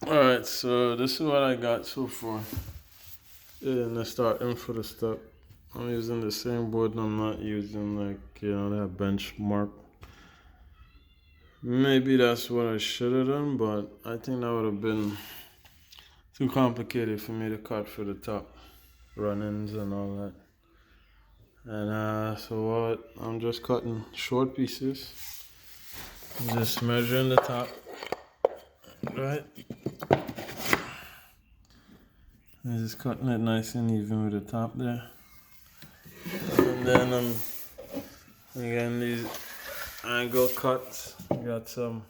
Alright, so this is what I got so far. And I start in for the step. I'm using the same board. I'm not using that benchmark. Maybe that's what I should have done, but I think that would have been too complicated for me to cut for the top run-ins and all that. And so what? I'm just cutting short pieces. Just measuring the top, right? And just cutting it nice and even with the top there. And then again these angle cuts. Got some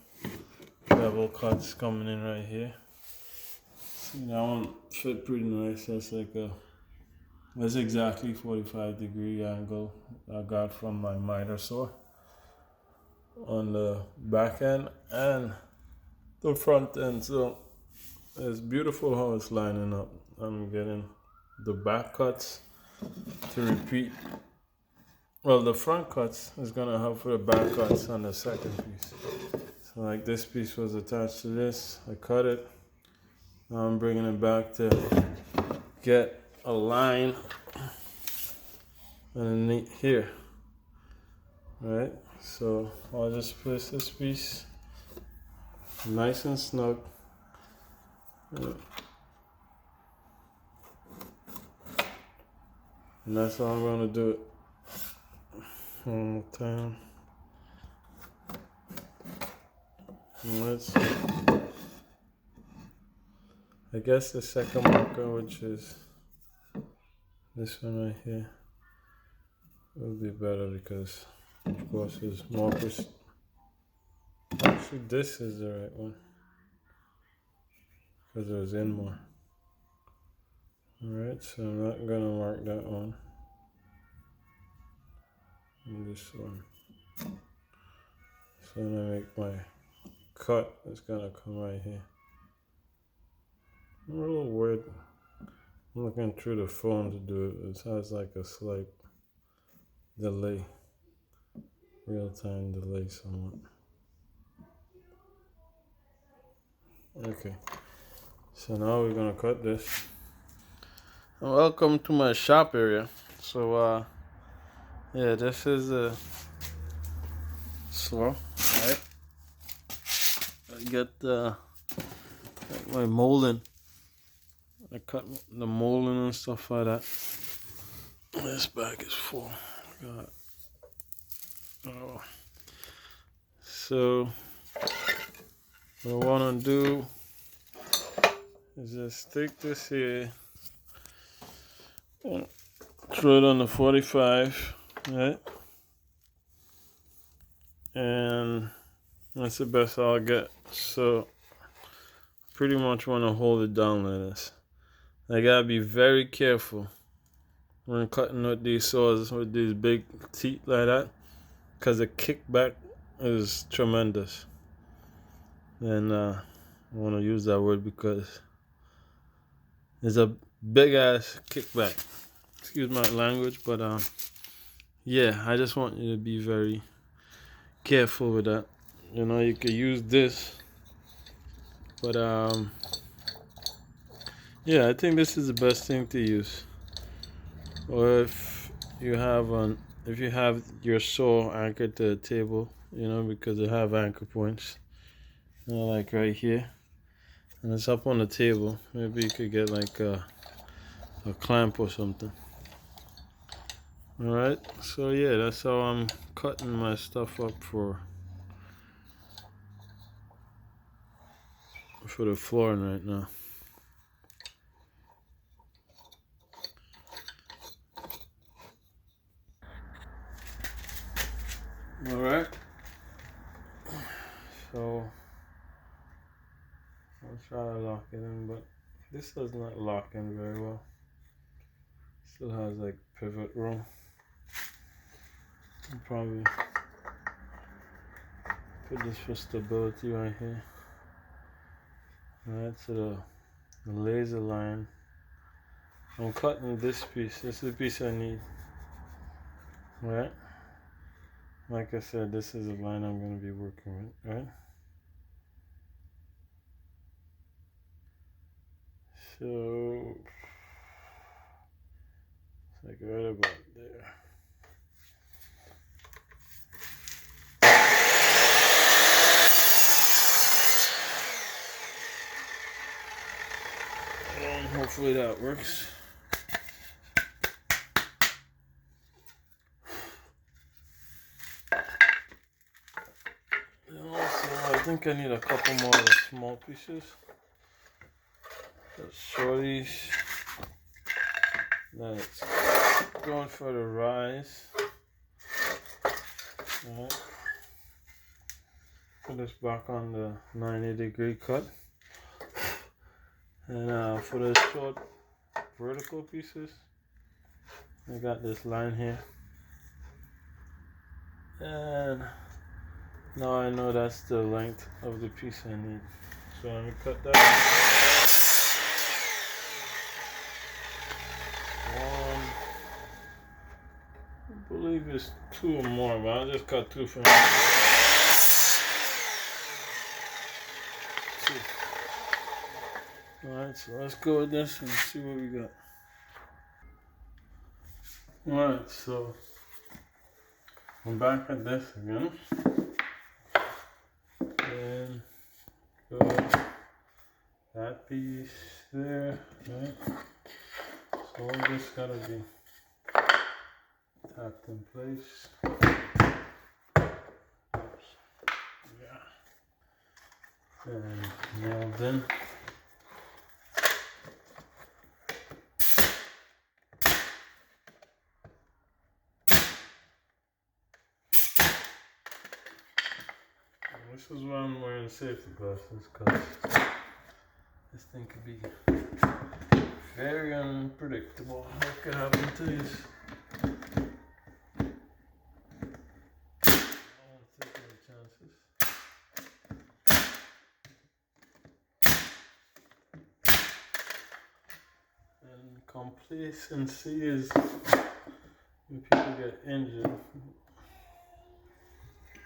bevel cuts coming in right here. See, that one fit pretty nice. That's exactly 45-degree angle I got from my miter saw on the back end and the front end. So it's beautiful how it's lining up. I'm getting the back cuts to repeat. Well, the front cuts is gonna help for the back cuts on the second piece. So like this piece was attached to this, I cut it. Now I'm bringing it back to get a line underneath here. Right? So I'll just place this piece nice and snug. And that's how I'm gonna do it. One more time. I guess the second marker, which is this one right here, will be better because, of course, it's more Actually, this is the right one because it was in more. Alright, so I'm not gonna mark that one. And this one. So when I make my cut, it's gonna come right here. I'm a little weird. I'm looking through the phone to do it. It has like a slight delay, real time delay somewhat. Okay, so now we're gonna cut this. And welcome to my shop area. So yeah, this is a saw, right? I get my molding. I cut the molding and stuff like that. This bag is full. God. Oh. So what I want to do is just take this here and throw it on the 45, right? And that's the best I'll get. So pretty much want to hold it down like this. I gotta be very careful when cutting with these saws with these big teeth like that, because the kickback is tremendous. And I want to use that word because there's a big ass kickback. Excuse my language, but yeah, I just want you to be very careful with that. You know, you could use this, but yeah, I think this is the best thing to use. Or if you have your saw anchored to the table, you know, because they have anchor points, you know, like right here, and it's up on the table. Maybe you could get like a clamp or something. All right, so yeah, that's how I'm cutting my stuff up for the flooring right now. All right, so I'll try to lock it in, but this does not lock in very well. Still has like pivot room. I'll probably put this for stability right here. Alright, so the laser line. I'm cutting this piece. This is the piece I need. Right? Like I said, this is the line I'm going to be working with. Right? So it's like right about there. And hopefully that works. And also, I think I need a couple more of the small pieces. The shorties. That's going for the rise. Alright. Put this back on the 90-degree cut. And for the short vertical pieces, I got this line here. And now I know that's the length of the piece I need. So let me cut that. One, I believe it's 2 or more, but I'll just cut 2 for now. 2. Alright, so let's go with this and see what we got. Alright, so I'm back at this again. And go that piece there, right? So all this gotta be tapped in place. Oops. Yeah. And nailed in. This is why I'm wearing safety glasses, because this thing could be very unpredictable. What could happen to this? I won't take any chances. And complacency is when people get injured,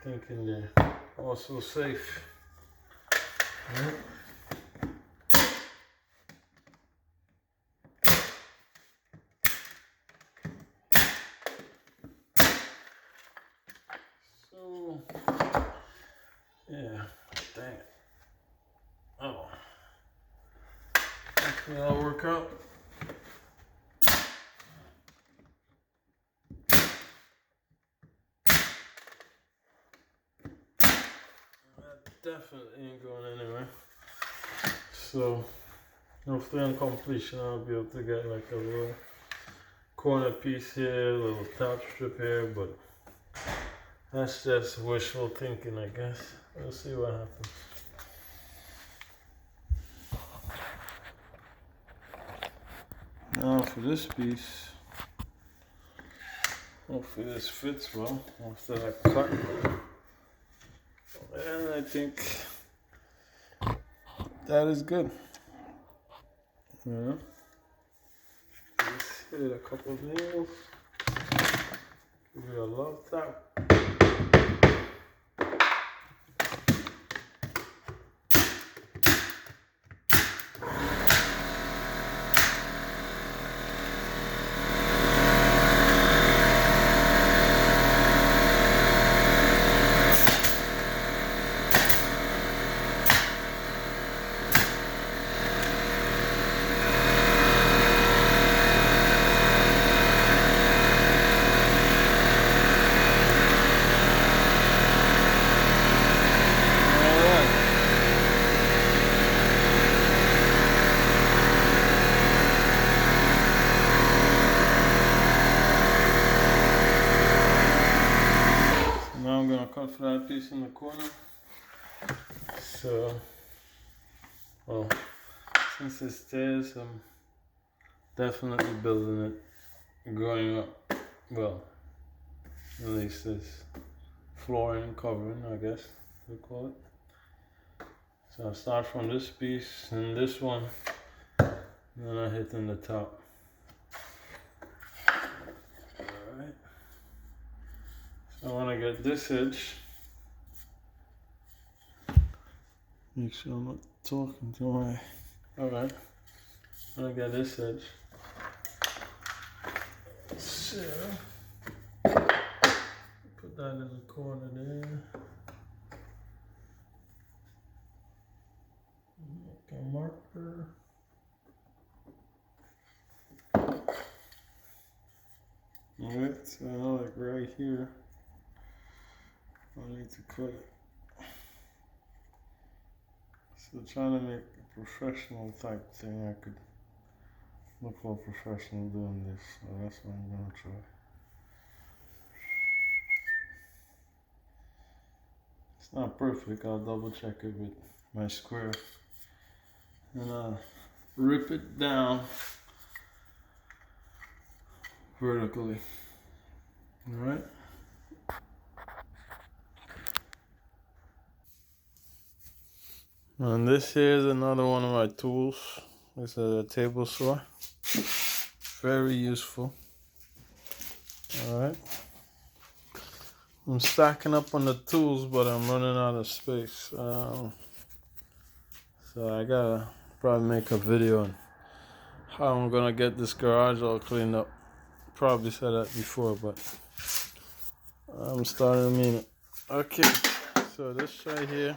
thinking they're also safe. Right? So, yeah, dang it. Oh, hopefully that'll work out. That definitely ain't going anywhere. So, hopefully on completion I'll be able to get like a little corner piece here, a little top strip here, but that's just wishful thinking, I guess. We'll see what happens. Now for this piece, hopefully this fits well after that cut. And I think that is good. Yeah. Just hit it a couple of nails. Give it a love tap. Cut for that piece in the corner. So, well, since it's stairs, I'm definitely building it going up. Well, at least this flooring covering, I guess we call it. So I start from this piece and this one, and then I hit in the top. Alright. So I want to get this edge. Make sure I'm not talking to my. Alright. I got this edge. So put that in the corner there. Make a marker. Alright, so now like right here, I need to cut it. So trying to make a professional type thing, I could look all professional doing this, so that's what I'm gonna try. It's not perfect, I'll double check it with my square. And I'll rip it down vertically. Alright. And this here is another one of my tools. This is a table saw. Very useful. Alright. I'm stacking up on the tools, but I'm running out of space. So I gotta probably make a video on how I'm gonna get this garage all cleaned up. Probably said that before, but I'm starting to mean it. Okay, so this right here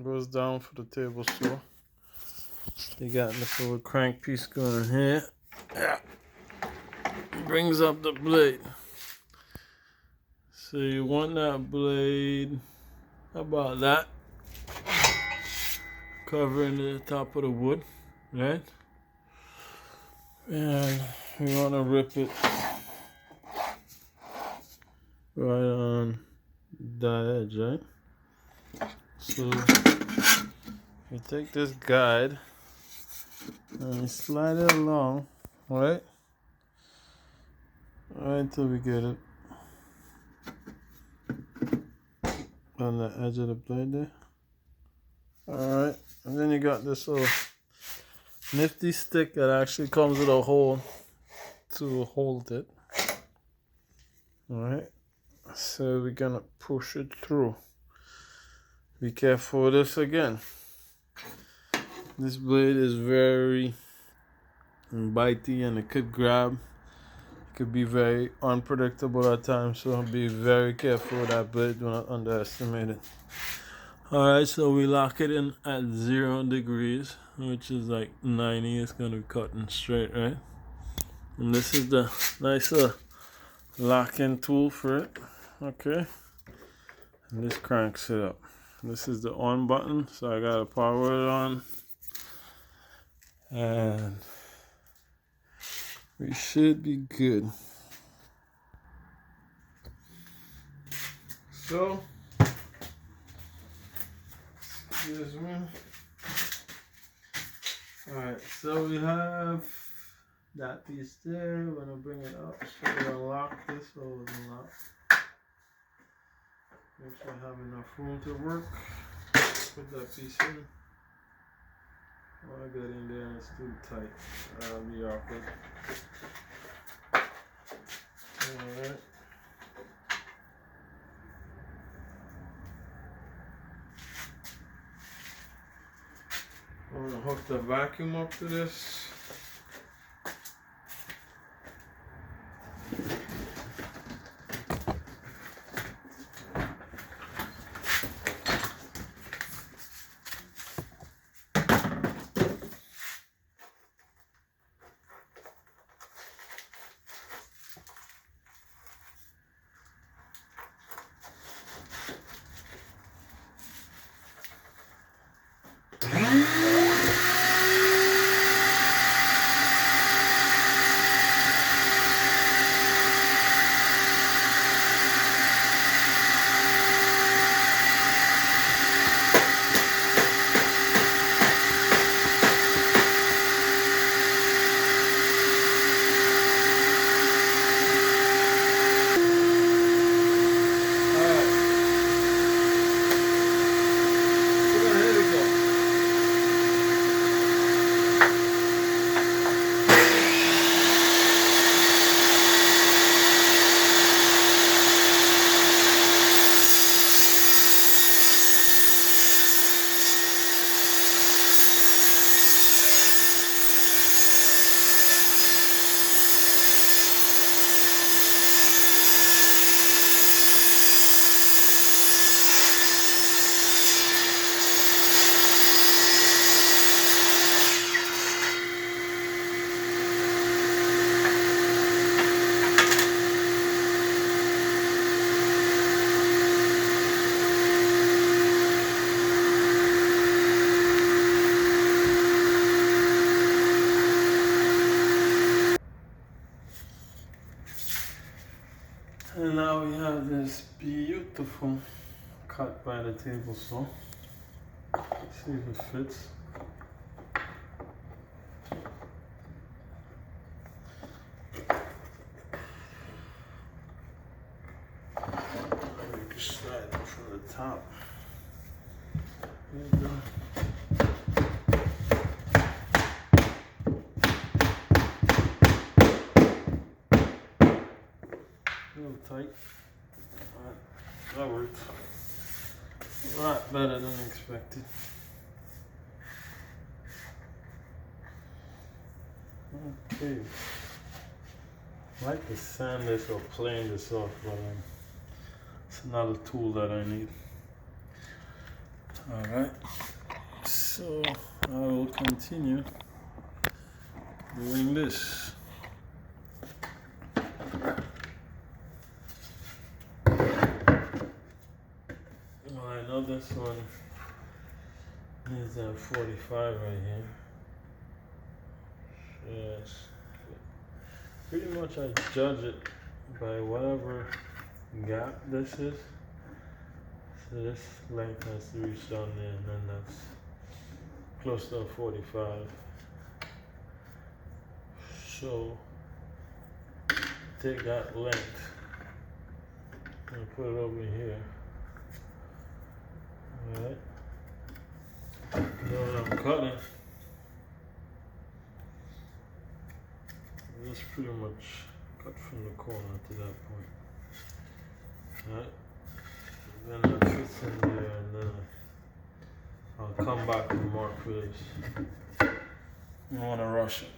goes down for the table saw. You got this little crank piece going here. Yeah. Brings up the blade. So you want that blade about that, covering the top of the wood, right? And we want to rip it right on that edge, right? So you take this guide and you slide it along, right? Right until we get it on the edge of the blade there. Alright, and then you got this little nifty stick that actually comes with a hole to hold it. Alright, so we're gonna push it through. Be careful with this again. This blade is very bitey and it could grab. It could be very unpredictable at times, so be very careful with that blade. Do not underestimate it. Alright, so we lock it in at 0 degrees, which is like 90. It's gonna be cutting straight, right? And this is the nice lock-in tool for it. Okay, and this cranks it up. This is the on button, so I gotta power it on, and we should be good. So, excuse me. Alright, so we have that piece there. We're gonna bring it up, so we're gonna lock this so it doesn't lock. Make sure I have enough room to work. Put that piece in. When I get in there and it's too tight, that'll be awkward. Alright. I'm gonna hook the vacuum up to this. have this beautiful cut by the table saw. See if it fits. Maybe slide it from the top. There you go. A little tight. That worked. A lot better than expected. Okay. I like to sand this or plane this off, but it's another tool that I need. Alright. So I will continue doing this. Well, I know this one is at 45 right here. Yes. Pretty much I judge it by whatever gap this is. So this length has to reach down there, and then that's close to 45. So take that length and put it over here. Alright. Then when I'm cutting, just pretty much cut from the corner to that point. Alright. Then that fits in there, and then I'll come back and mark for this. You don't want to rush it.